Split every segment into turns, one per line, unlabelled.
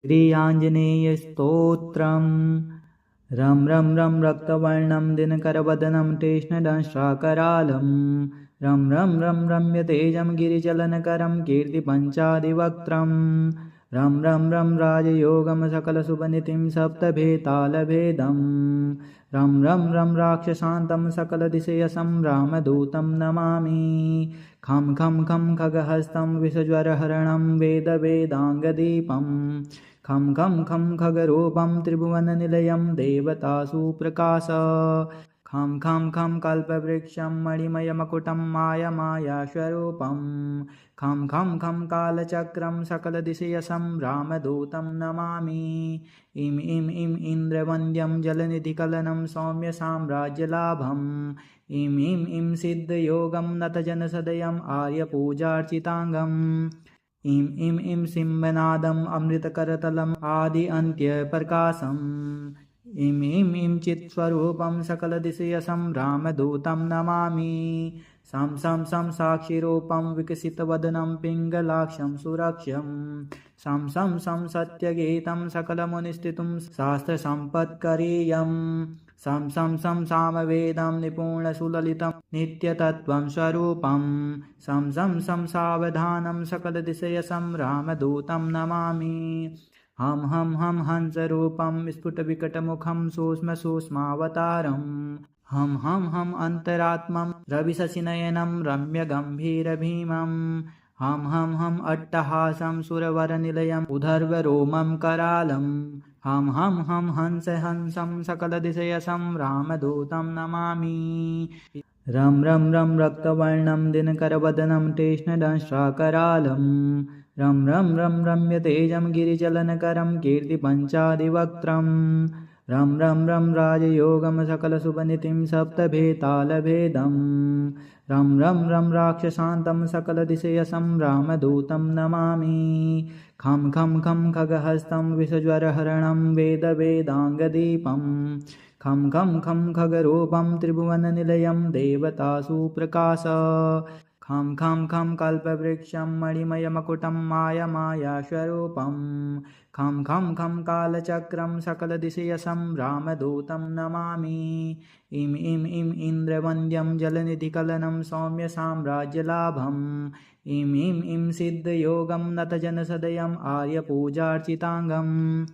श्रीआञ्जनेयस्तोत्रम्। रं रं रं रक्तवर्णं दिनकरवदनं कृष्णदंष्ट्राकरालं। रं रं रं रम्यतेजं गिरिचलनकरं कीर्तिपञ्चादिवक्त्रम्। रं रं रं राजयोगं सकलशुभनिधिं सप्तभेतालभेदम्। रं रं रं राक्षसान्तं सकलदिशयसं रामदूतं नमामि। खं खं खं खगहस्तं विषज्वरहरणं वेदवेदाङ्गदीपम्। खं खं खं खगरूपं त्रिभुवननिलयं देवतासु प्रकाश। खं खं खं कल्पवृक्षं मणिमयमकुटं मायमायास्वरूपम्। खं खं खं कालचक्रं सकलदिशयसं रामदूतं नमामि। इं इं इं इन्द्रवन्द्यं जलनिधिकलनं सौम्यसाम्राज्यलाभम्। इं इं इं सिद्धयोगं नतजनसदयम् आर्यपूजार्चिताङ्गम्। इं इं इं सिंहनादम् अमृतकरतलम् आदि अन्त्यप्रकाशम्। इं इं इं चित्स्वरूपं सकलदिशयसं रामदूतं नमामि। सं सं सं साक्षिरूपं विकसितवदनं पिङ्गलाक्षं सुरक्ष्यम्। सं सं सं सत्यगीतं सकलमुनिस्तुतिं शास्त्रसम्पत्करीयम्। सं सं सं सामवेदं निपुणसुललितं नित्यतत्त्वं स्वरूपम्। सं सं सं सावधानं सकलदिशयसं रामदूतं नमामि। हं हं हं हंसरूपं स्फुटविकटमुखं सूक्ष्मसूक्ष्मावतारम्। हं हं हं अन्तरात्मं रविशशिनयनं रम्यगम्भीरभीमम्। हं हं हं अट्टहासं सुरवरनिलयम् उदर्वरोमं करालम्। हं हं हं हंसं सकलदिशयसं रामदूतं नमामि। रं रं रं रक्तवर्णं दिनकरवदनं कृष्णदंष्ट्राकरालं। रं रं रं रम्यतेजं गिरिचलनकरं कीर्तिपञ्चादिवक्त्रम्। रं रं रं राजयोगं सकलशुभनिधिं सप्तभेतालभेदम्। रं रं रं राक्षसान्तं सकलदिशयसं रामदूतं नमामि। खं खं खं खगहस्तं विषज्वरहरणं वेदवेदाङ्गदीपम्। खं खं खं खगरूपं त्रिभुवननिलयं देवतासु प्रकाश। खं खं खं कल्पवृक्षं मणिमयमकुटं मायमायास्वरूपम्। खं खं खं कालचक्रं सकलदिशयसं रामदूतं नमामि। इं इं इं इन्द्रवन्द्यं जलनिधिकलनं सौम्यसाम्राज्यलाभम्। इं इं इं सिद्धयोगं नतजनसदयम् आर्यपूजार्चिताङ्गम्।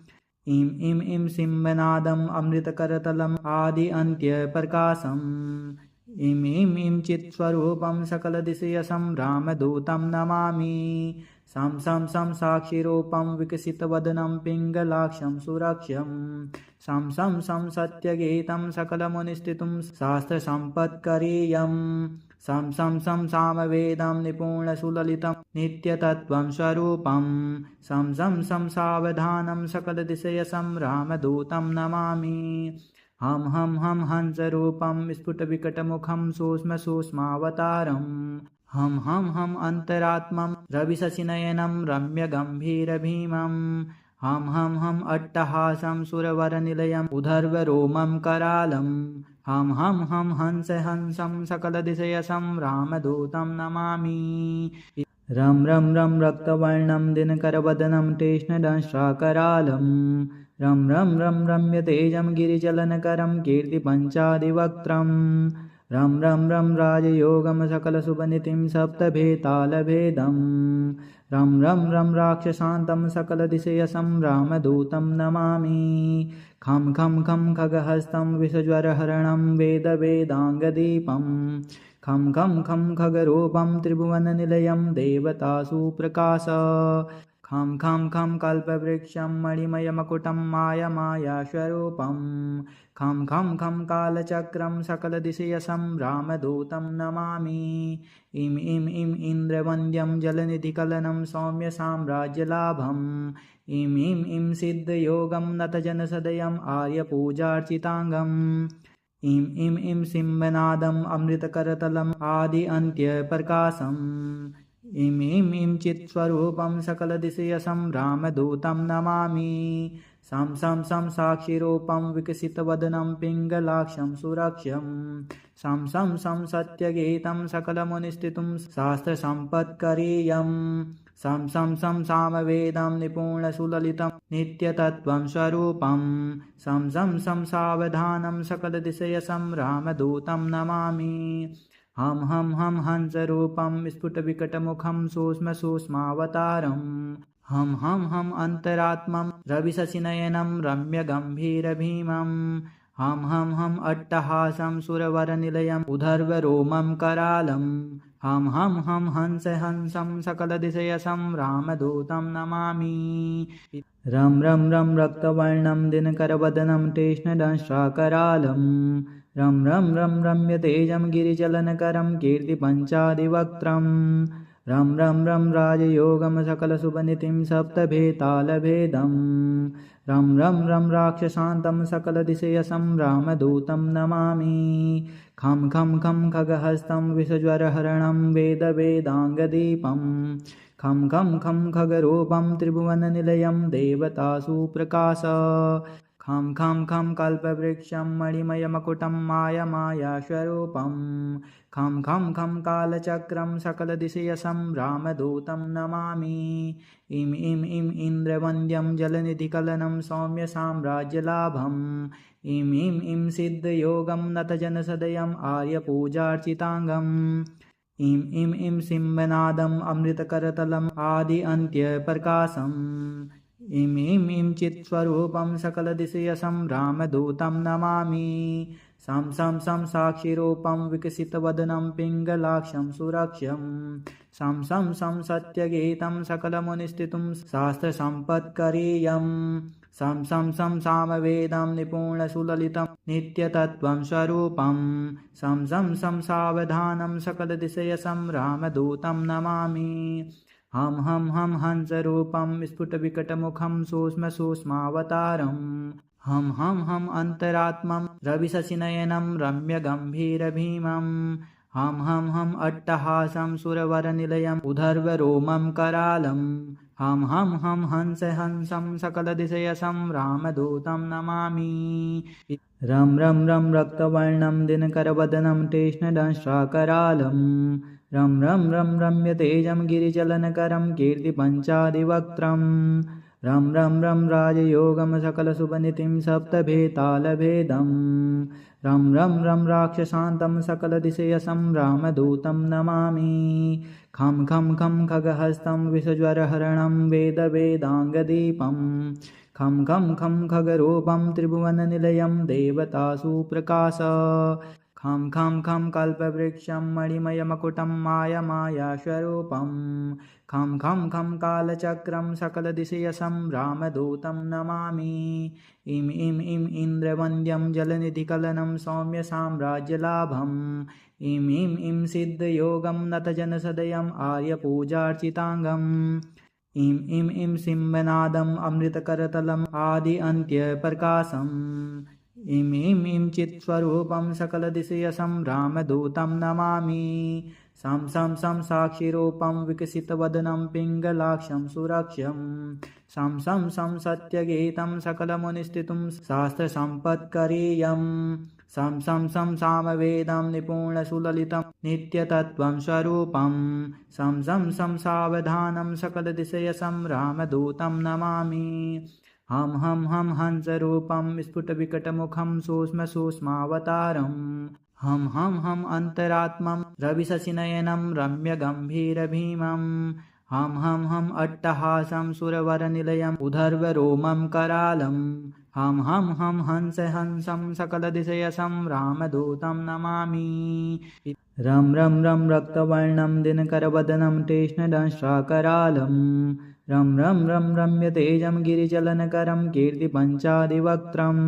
इं इं इं सिंहनादम् अमृतकरतलम् आदि अन्त्यप्रकाशम्। इं इं इं चित्स्वरूपं सकलदिशयसं रामदूतं नमामि। सं सं सं साक्षिरूपं विकसितवदनं पिङ्गलाक्षं सुरक्ष्यम्। सं सं सं सत्यगीतं सकलमुनिस्तुतिं शास्त्रसम्पत्करीयम्। सं सं सं सामवेदं निपुणसुललितं नित्यतत्त्वं स्वरूपम्। सं सं सं सावधानं सकलदिशयसं रामदूतं नमामि। हं हं हं हंसरूपं स्फुटविकटमुखं सूक्ष्मसूक्ष्मावतारम्। हं हं हं अन्तरात्मं रविशशिनयनं रम्यगम्भीरभीमम्। हं हं हं अट्टहासं सुरवरनिलयम् उदर्वरोमं करालम्। हं हं हं हंसं सकलदिशयसं रामदूतं नमामि। रं रं रं रक्तवर्णं दिनकरवदनं कृष्णदंष्ट्राकरालं। रं रं रं रम्यतेजं गिरिचलनकरं कीर्तिपञ्चादिवक्त्रम्। रं रं रं राजयोगं सकलशुभनिधिं सप्तभेतालभेदम्। रं रं रं राक्षसान्तं सकलदिशयसं रामदूतं नमामि। खं खं खं खगहस्तं विषज्वरहरणं वेदवेदाङ्गदीपम्। खं खं खं खगरूपं त्रिभुवननिलयं देवतासु प्रकाश। खं खं खं कल्पवृक्षं मणिमयमकुटं मायमायास्वरूपम्। खं खं खं कालचक्रं सकलदिशयसं रामदूतं नमामि। इं इं इं इन्द्रवन्द्यं जलनिधिकलनं सौम्यसाम्राज्यलाभम्। इं इं इं सिद्धयोगं नतजनसदयम् आर्यपूजार्चिताङ्गम्। इं इं इं सिंहनादम् अमृतकरतलम् आदि अन्त्यप्रकाशम्। इं इं इं चित्स्वरूपं सकलदिशयसं रामदूतं नमामि। सं सं सं साक्षिरूपं विकसितवदनं पिङ्गलाक्षं सुरक्ष्यम्। सं सं सं सत्यगीतं सकलमुनिस्तुतिं शास्त्रसम्पत्करीयम्। सं सं सामवेदं निपुणसुललितं नित्यतत्त्वं स्वरूपं सं सावधानं सकलदिशयसं रामदूतं नमामि। हम हंसरूपं स्फुटविकटमुखं सूक्ष्मसूक्ष्मावतारम् हम अन्तरात्मं रविशशिनयनं रम्यगम्भीरभीमम् हम अट्टहासं सुरवरनिलयम् उदर्वरोमं करालम् हम हंसं सकलदिशयसं रामदूतं नमामि। रं रक्तवर्णं दिनकरवदनं तीक्ष्णदंष्ट्राकरालम् रं रम्यतेजं गिरिचलनकरं कीर्तिपञ्चादिवक्त्रम् रं राजयोगं सकलशुभनिधिं सप्तभेतालभेदम् रं राक्षसान्तं सकलदिशयसं रामदूतं नमामि। खं खगहस्तं विषज्वरहरणं वेदवेदाङ्गदीपं खं खगरूपं त्रिभुवननिलयं देवतासु प्रकाश खं कल्पवृक्षं मणिमयमकुटं मायास्वरूपं खं कालचक्रं सकलदिशयसं रामदूतं नमामि। इं इन्द्रवन्द्यं जलनिधिकलनं सौम्यसाम्राज्यलाभम् इं सिद्धयोगं नतजनसदयम् आर्यपूजार्चिताङ्गम् इं सिंहनादम् अमृतकरतलम् आदि अन्त्यप्रकाशम् इं चित्स्वरूपं सकलदिशयसं रामदूतं नमामि। सं साक्षिरूपं विकसितवदनं पिङ्गलाक्षं सुरक्ष्यं सं सत्यगीतं सकलमुनिस्तुतिं शास्त्रसम्पत्करीयम् सं सामवेदं निपुणसुललितं नित्यतत्त्वं स्वरूपं सं सावधानं सकलदिशयसं रामदूतं नमामि। हम हंसरूपं स्फुटविकटमुखं सूक्ष्मसूक्ष्मावतारम् हम अन्तरात्मं रविशशिनयनं रम्यगम्भीरभीमम् हम अट्टहासं सुरवरनिलयम् उदर्वरोमं करालम् हम हंसं सकलदिशयसं रामदूतं नमामि। रं रक्तवर्णं दिनकरवदनं तीक्ष्णदंष्ट्राकरालम् रं रम्यतेजं गिरिचलनकरं कीर्तिपञ्चादिवक्त्रम् रं राजयोगं सकलशुभनिधिं सप्तभेतालभेदम् रं राक्षसान्तं सकलदिशयसं रामदूतं नमामि। खं खगहस्तं विषज्वरहरणं वेदवेदाङ्गदीपं खं खगरूपं त्रिभुवननिलयं देवतासु प्रकाश खं कल्पवृक्षं मणिमयमकुटं मायास्वरूपं खं कालचक्रं सकलदिशयसं रामदूतं नमामि। इं इन्द्रवन्द्यं जलनिधिकलनं सौम्यसाम्राज्यलाभम् इं सिद्धयोगं नतजनसदयम् आर्यपूजार्चिताङ्गम् इं सिंहनादम् अमृतकरतलम् आदि अन्त्यप्रकाशम् इं चित्स्वरूपं सकलदिशयसं रामदूतं नमामि। सं साक्षिरूपं विकसितवदनं पिङ्गलाक्षं सुरक्ष्यं सं सत्यगीतं सकलमुनिस्तुतिं शास्त्रसम्पत्करीयम् सं सामवेदं निपुणसुललितं नित्यतत्त्वं स्वरूपं सं सावधानं सकलदिशयसं रामदूतं नमामि। हम हंसरूपं स्फुटविकटमुखं सूक्ष्मसूक्ष्मावतारम् हम अन्तरात्मं रविशशिनयनं रम्यगम्भीरभीमम् हम अट्टहासं सुरवरनिलयम् उदर्वरोमं करालम् हम हंसं सकलदिशयसं रामदूतं नमामि। रं रक्तवर्णं दिनकरवदनं तीक्ष्णदंष्ट्राकरालम् रं रम्यतेजं गिरिचलनकरं कीर्तिपञ्चादिवक्त्रम्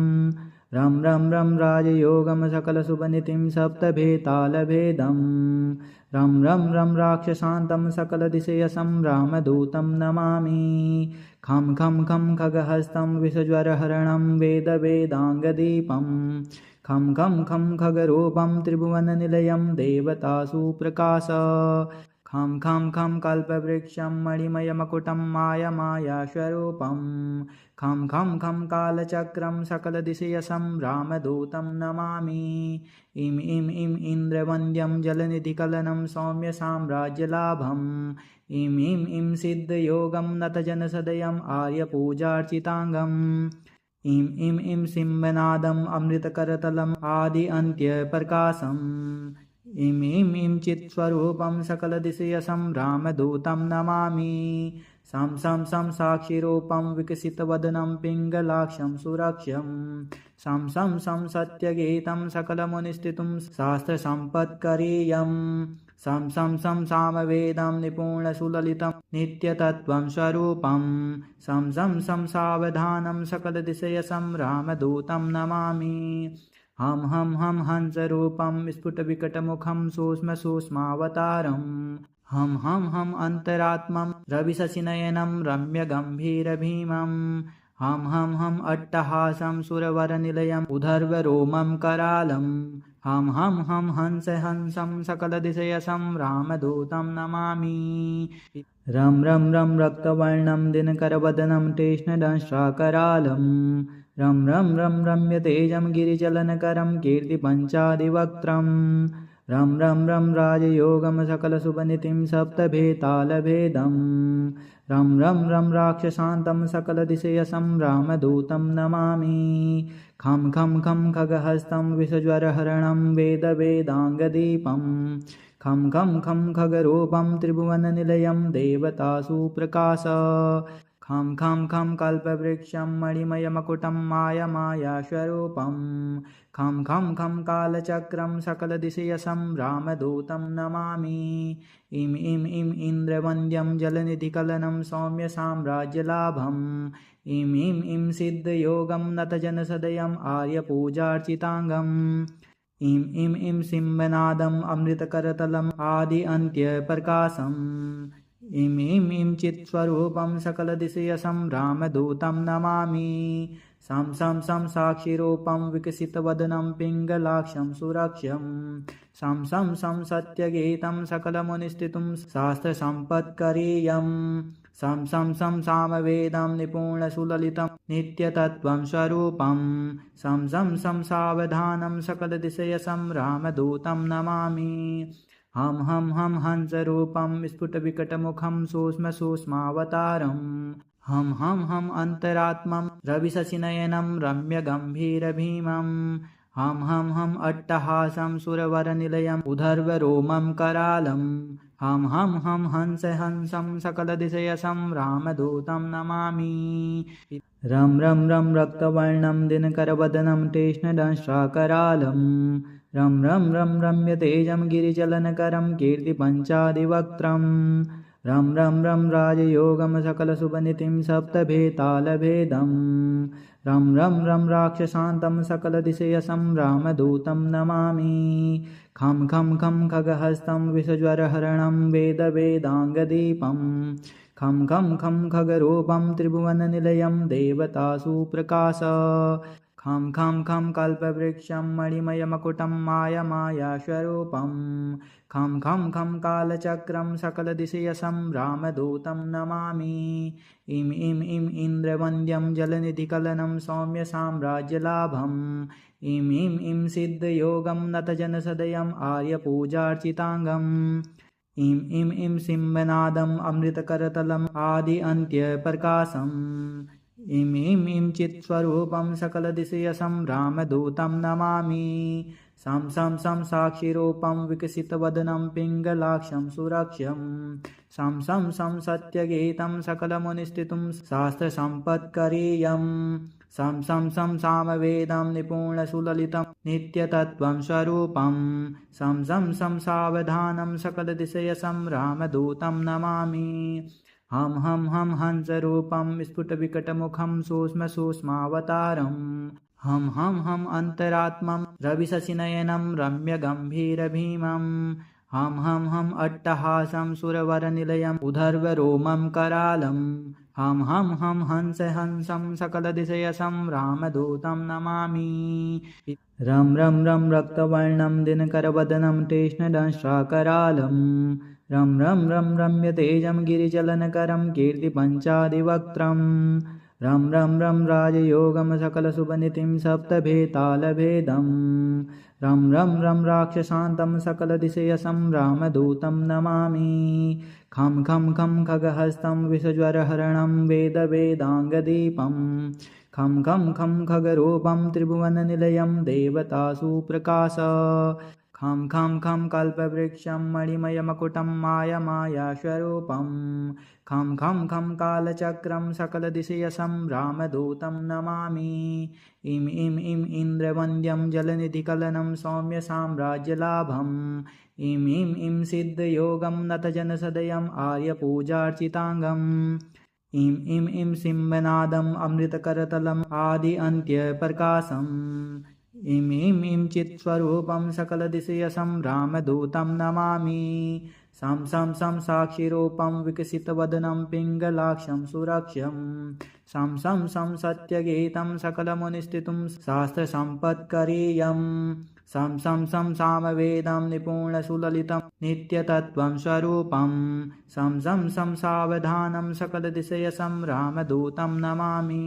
रं राजयोगं सकलशुभनिधिं सप्तभेतालभेदम् रं राक्षसान्तं सकलदिशयसं रामदूतं नमामि। खं खगहस्तं विषज्वरहरणं वेदवेदाङ्गदीपं खं खगरूपं त्रिभुवननिलयं देवतासु प्रकाश खं कल्पवृक्षं मणिमयमकुटं मायास्वरूपं खं कालचक्रं सकलदिशयसं रामदूतं नमामि। इं इन्द्रवन्द्यं जलनिधिकलनं सौम्यसाम्राज्यलाभम् इं इं सिद्धयोगं नतजनसदयम् आर्यपूजार्चिताङ्गम् इं इं सिंहनादम् अमृतकरतलम् आदि अन्त्यप्रकाशम् इं चित्स्वरूपं सकलदिशयसं रामदूतं नमामि सं साक्षिरूपं विकसितवदनं पिङ्गलाक्षं सुरक्ष्यं सं सत्यगीतं सकलमुनिस्थितं शास्त्रसम्पत्करीयं सं सामवेदं निपुणसुललितं नित्यतत्त्वं स्वरूपं सं सावधानं सकलदिशयसं रामदूतं नमामि हम हंसरूपं स्फुटविकटमुखं सूक्ष्मसूक्ष्मावतारम् हम अन्तरात्मं रविशशिनयनं रम्यगम्भीरभीमं हम अट्टहासं सुरवरनिलयम् उदर्वरोमं करालं हम हंसं सकलदिशयसं रामदूतं नमामि रं रक्तवर्णं दिनकरवदनं तीक्ष्णदंष्ट्राकरालं रं रम्यतेजं गिरिचलनकरं कीर्तिपञ्चादिवक्त्रम् रं राजयोगं सकलशुभनितिं सप्तभेतालभेदं रं राक्षसान्तं सकलदिशयसं रामदूतं नमामि खं खगहस्तं विषज्वरहरणं वेदवेदाङ्गदीपं खं खगरूपं त्रिभुवननिलयं देवतासु प्रकाश खं कल्पवृक्षं मणिमयमकुटं मायास्वरूपं खं कालचक्रं सकलदिशयसं रामदूतं नमामि इं इन्द्रवन्द्यं जलनिधिकलनं सौम्यसाम्राज्यलाभम् इं सिद्धयोगं नतजनसदयम् आर्यपूजार्चिताङ्गम् इं सिंहनादम् अमृतकरतलम् आदि अन्त्यप्रकाशम् इं चित्स्वरूपं सकलदिशयसं रामदूतं नमामि सं साक्षिरूपं विकसितवदनं पिङ्गलाक्षं सुरक्ष्यं सं सत्यगीतं सकलमुनिस्थितं शास्त्रसम्पत्करीयं सं सामवेदं निपुणसुललितं नित्यतत्त्वं स्वरूपं सं सावधानं सकलदिशयसं रामदूतं नमामि हम हंसरूपं स्फुटविकटमुखं सूक्ष्मसूक्ष्मावतारम् हम अन्तरात्मं रविशशिनयनं रम्यगम्भीरभीमं हम अट्टहासं सुरवरनिलयम् उदर्वरोमं करालं हम हंसं सकलदिशयसं रामदूतं नमामि रं रक्तवर्णं दिनकरवदनं तीक्ष्णदंष्ट्राकरालं रं रम्यतेजं गिरिचलनकरं कीर्तिपञ्चादिवक्त्रम् रं राजयोगं सकलशुभनितिं सप्तभेतालभेदं रं राक्षसान्तं सकलदिशयसं रामदूतं नमामि खं खगहस्तं विषज्वरहरणं वेदवेदाङ्गदीपं खं खगरूपं त्रिभुवननिलयं देवतासु प्रकाश खं कल्पवृक्षं मणिमयमकुटं मायास्वरूपं खं कालचक्रं सकलदिशयसं रामदूतं नमामि इं इन्द्रवन्द्यं जलनिधिकलनं सौम्यसाम्राज्यलाभम् इं सिद्धयोगं नतजनसदयम् आर्यपूजार्चिताङ्गम् इं सिंहनादम् अमृतकरतलम् आदि अन्त्यप्रकाशम् इं चित्स्वरूपं सकलदिशयसं रामदूतं नमामि सं साक्षिरूपं विकसितवदनं पिङ्गलाक्षं सुरक्ष्यं सं सत्यगीतं सकलमुनिस्थितं शास्त्रसम्पत्करीयं सं सामवेदं निपुणसुललितं नित्यतत्त्वं स्वरूपं सं सावधानं सकलदिशयसं रामदूतं नमामि हम हंसरूपं स्फुटविकटमुखं सूक्ष्मसूक्ष्मावतारम् हम अन्तरात्मं रविशशिनयनं रम्यगम्भीरभीमं हम अट्टहासं सुरवरनिलयम् उदर्वरोमं करालं हम हंसं सकलदिशयसं रामदूतं नमामि रं रक्तवर्णं दिनकरवदनं तीक्ष्णदंष्ट्राकरालं रं रम्यतेजं गिरिचलनकरं कीर्तिपञ्चादिवक्त्रम् रं राजयोगं सकलशुभनितिं सप्तभेतालभेदं रं राक्षसान्तं सकलदिशयसं रामदूतं नमामि खं खं खं खगहस्तं विषज्वरहरणं वेदवेदाङ्गदीपं खं खं खं खगरूपं त्रिभुवननिलयं देवतासु प्रकाश खं खं खं कल्पवृक्षं मणिमयमकुटं मायमायास्वरूपं खं खं खं कालचक्रं सकलदिशयसं रामदूतं नमामि इं इं इं इन्द्रवन्द्यं जलनिधिकलनं सौम्यसाम्राज्यलाभम् इं इं इं सिद्धयोगं नतजनसदयम् आर्यपूजार्चिताङ्गम् इं इं इं सिंहनादम् अमृतकरतलम् आदि अन्त्यप्रकाशम् इं इं इं चित्स्वरूपं सकलदिशयसं रामदूतं नमामि सं सं सं साक्षिरूपं विकसितवदनं पिङ्गलाक्षं सुरक्ष्यं सं सं सं सत्यगीतं सकलमुनिस्थितं शास्त्रसम्पत्करीयं सं सं सं सामवेदं निपुणसुललितं नित्यतत्त्वं स्वरूपं सं सं सं सावधानं सकलदिशयसं रामदूतं नमामि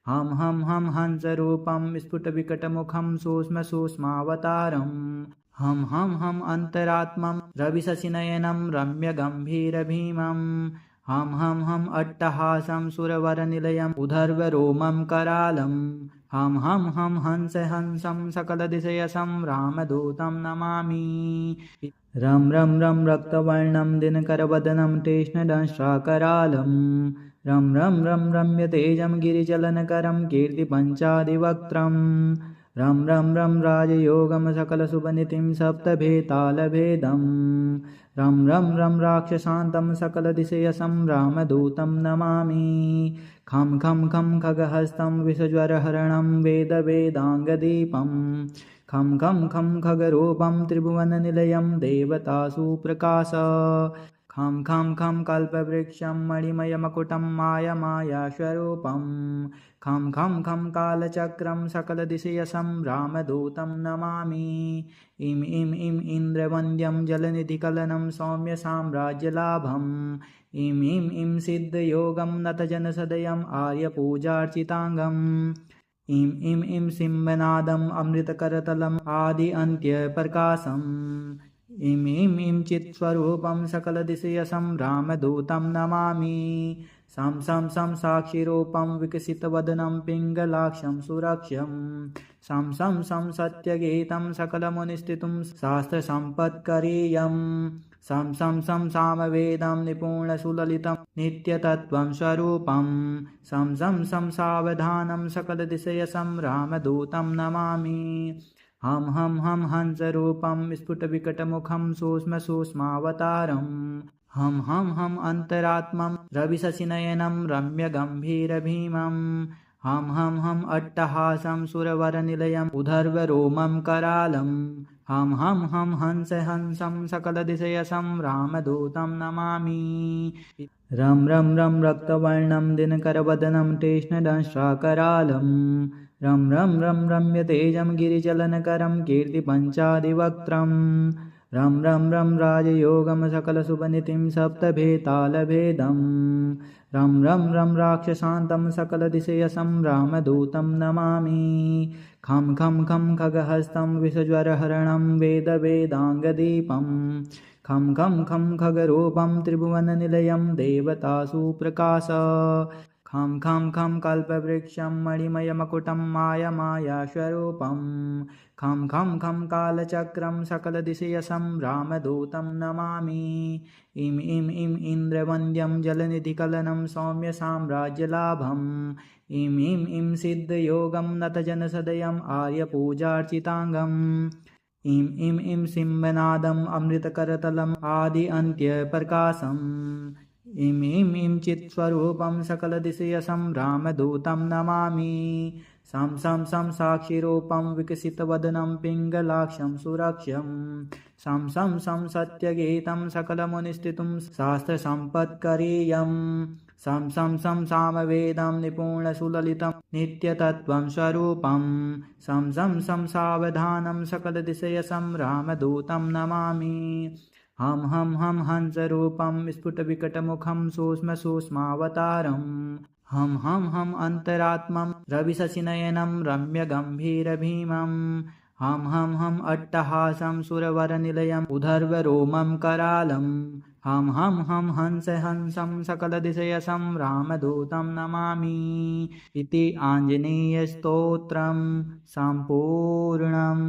हम हम हम हंसरूपं स्फुटविकटमुखं सूक्ष्मसूक्ष्मावतारम् हम अन्तरात्मं रविशशिनयनं रम्यगम्भीरभीमं हम अट्टहासं सुरवरनिलयम् उदर्वरोमं करालं हम हंस हंसं सकलदिशयसं रामदूतं नमामि रं रं रं रक्तवर्णं दिनकरवदनं तीक्ष्णदंष्ट्राकरालं रं रं रं रम्यतेजं गिरिचलनकरं कीर्तिपञ्चादिवक्त्रं रं रं रं राजयोगं सकलशुभनिधिं सप्तभेतालभेदं रं रं रं राक्षसान्तं सकलदिशयसं रामदूतं नमामि खं खं खं खगहस्तं विषज्वरहरणं वेदवेदाङ्गदीपं खं खं खं खगरूपं त्रिभुवननिलयं देवतासु प्रकाश खं खं खं कल्पवृक्षं मणिमयमकुटं मायमायास्वरूपं खं खं खं कालचक्रं सकलदिशयसं रामदूतं नमामि इं इं इं इन्द्रवन्द्यं जलनिधिकलनं सौम्यसाम्राज्यलाभम् इं इं इं सिद्धयोगं नतजनसदयम् आर्यपूजार्चिताङ्गम् इं इं इं सिंहनादम् अमृतकरतलम् आदि अन्त्यप्रकाशम् इं इं इं चित्स्वरूपं सकलदिशयसं रामदूतं नमामि सं सं सं साक्षिरूपं विकसितवदनं पिङ्गलाक्षं सुरक्ष्यं सं सं सं सत्यगीतं सकलमुनिस्थितं शास्त्रसम्पत्करीयं सं सं सं सामवेदं निपुणसुललितं नित्यतत्त्वं स्वरूपं सं सं सं सावधानं सकलदिशयसं रामदूतं नमामि हम हंसरूपं स्फुटविकटमुखं सूक्ष्मसूक्ष्मावतारम् हम अन्तरात्मं रविशशिनयनं रम्यगम्भीरभीमं हम अट्टहासं सुरवरनिलयम् उदर्वरोमं करालं हम हंस हंसं सकलदिशयसं रामदूतं नमामि रं रं रं रक्तवर्णं दिनकरवदनं तीक्ष्णदंष्ट्राकरालं रं रं रं रम्यतेजं गिरिचलनकरं कीर्तिपञ्चादिवक्त्रं रं रं रं राजयोगं सकलशुभनिधिं सप्तभेतालभेदं रं रं रं राक्षसान्तं सकलदिशयसं रामदूतं नमामि खं खं खं खगहस्तं विषज्वरहरणं वेदवेदाङ्गदीपं खं खं खं खगरूपं त्रिभुवननिलयं देवतासु प्रकाश खं खं खं कल्पवृक्षं मणिमयमकुटं मायमायास्वरूपं खं खं खं कालचक्रं सकलदिशयसं रामदूतं नमामि इं इं इं इन्द्रवन्द्यं जलनिधिकलनं सौम्यसाम्राज्यलाभम् इं इं इं सिद्धयोगं नतजनसदयम् आर्यपूजार्चिताङ्गम् इं इं इं सिंहनादम् अमृतकरतलम् आदि अन्त्यप्रकाशम् इं इं इं चित्स्वरूपं सकलदिशयसं रामदूतं नमामि सं सं सं साक्षिरूपं विकसितवदनं पिङ्गलाक्षं सुरक्ष्यं सं सं सं सत्यगीतं सकलमुनिस्थितं शास्त्रसम्पत्करीयं सं सं सं सामवेदं निपुणसुललितं नित्यतत्त्वं स्वरूपं सं सं सं सावधानं सकलदिशयसं रामदूतं नमामि हम हंसरूपं स्फुटविकटमुखं सूक्ष्मसूक्ष्मावतारम् हम अन्तरात्मं रविशशिनयनं रम्यगम्भीरभीमं हम अट्टहासं सुरवरनिलयम् उधर्वरोमं करालम् हम हंस हंसं सकलदिशयसं रामदूतं नमामि इति आञ्जनेयस्तोत्रं सम्पूर्णम्।